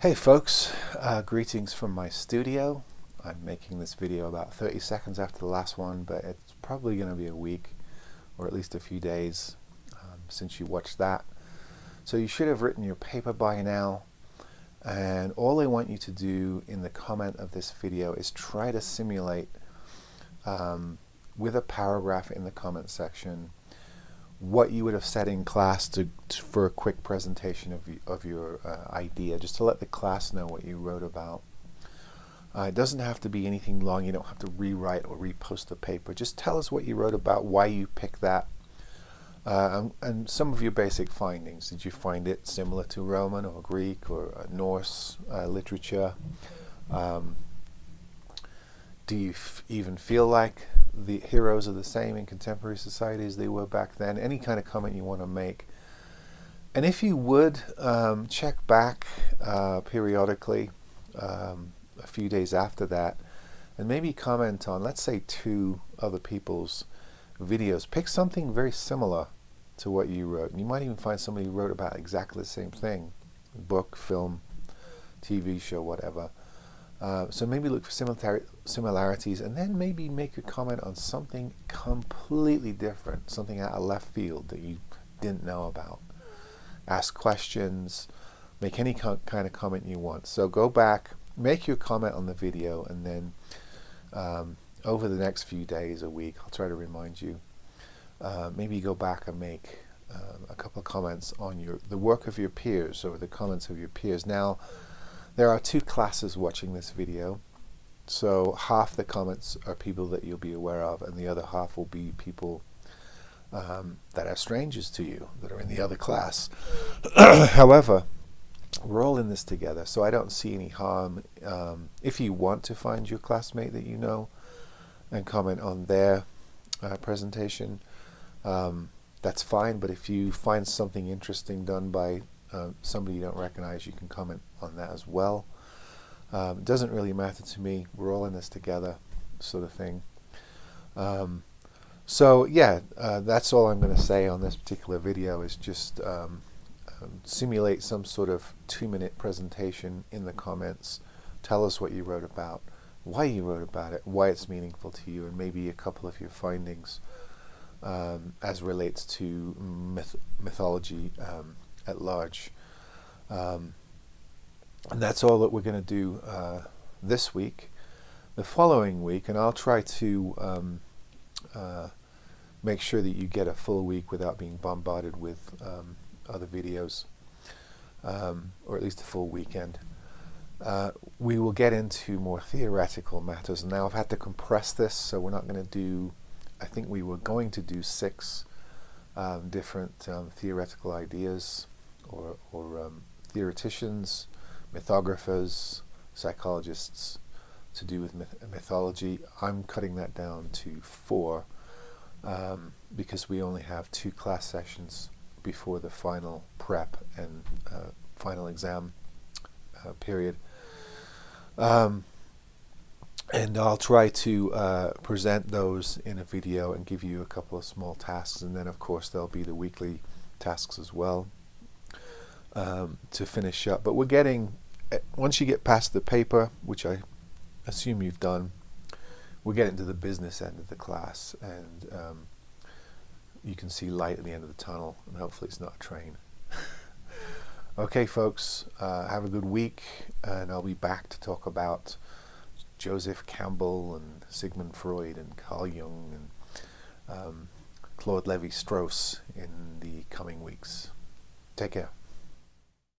Hey folks, greetings from my studio. I'm making this video about 30 seconds after the last one, but it's probably going to be a week or at least a few days since you watched that. So you should have written your paper by now, and all I want you to do in the comment of this video is try to simulate with a paragraph in the comment section what you would have said in class for a quick presentation of your idea, just to let the class know what you wrote about. It doesn't have to be anything long. You don't have to rewrite or repost the paper. Just tell us what you wrote about, why you picked that, and some of your basic findings. Did you find it similar to Roman or Greek or Norse literature? Do you even feel like the heroes are the same in contemporary society as they were back then? Any kind of comment you want to make. And if you would, check back periodically a few days after that and maybe comment on, let's say, 2 other people's videos. Pick something very similar to what you wrote. And you might even find somebody who wrote about exactly the same thing. Book, film, TV show, whatever. So maybe look for similarities, and then maybe make a comment on something completely different, something out of left field that you didn't know about. Ask questions, make any kind of comment you want. So go back, make your comment on the video, and then over the next few days, a week, I'll try to remind you. Maybe go back and make a couple of comments on the work of your peers or the comments of your peers. Now, there are 2 classes watching this video, so half the comments are people that you'll be aware of, and the other half will be people that are strangers to you, that are in the other class. However, we're all in this together, so I don't see any harm if you want to find your classmate that you know and comment on their presentation. That's fine, but if you find something interesting done by somebody you don't recognize, you can comment on that as well. It doesn't really matter to me. We're all in this together, sort of thing. So yeah, that's all I'm going to say on this particular video, is just simulate some sort of 2-minute presentation in the comments. Tell us what you wrote about, why you wrote about it, why it's meaningful to you, and maybe a couple of your findings as relates to mythology at large. And that's all that we're going to do this week. The following week, and I'll try to make sure that you get a full week without being bombarded with other videos, or at least a full weekend. We will get into more theoretical matters. Now, I've had to compress this, so we're not going to do, I think we were going to do 6 different theoretical ideas, or theoreticians, mythographers, psychologists to do with mythology. I'm cutting that down to 4 because we only have 2 class sessions before the final prep and final exam period. And I'll try to present those in a video and give you a couple of small tasks, and then of course there'll be the weekly tasks as well to finish up. But we're getting, once you get past the paper, which I assume you've done, we're getting to the business end of the class, and you can see light at the end of the tunnel, and hopefully it's not a train. Okay folks, have a good week, and I'll be back to talk about Joseph Campbell and Sigmund Freud and Carl Jung and Claude Lévi-Strauss in the coming weeks. Take care.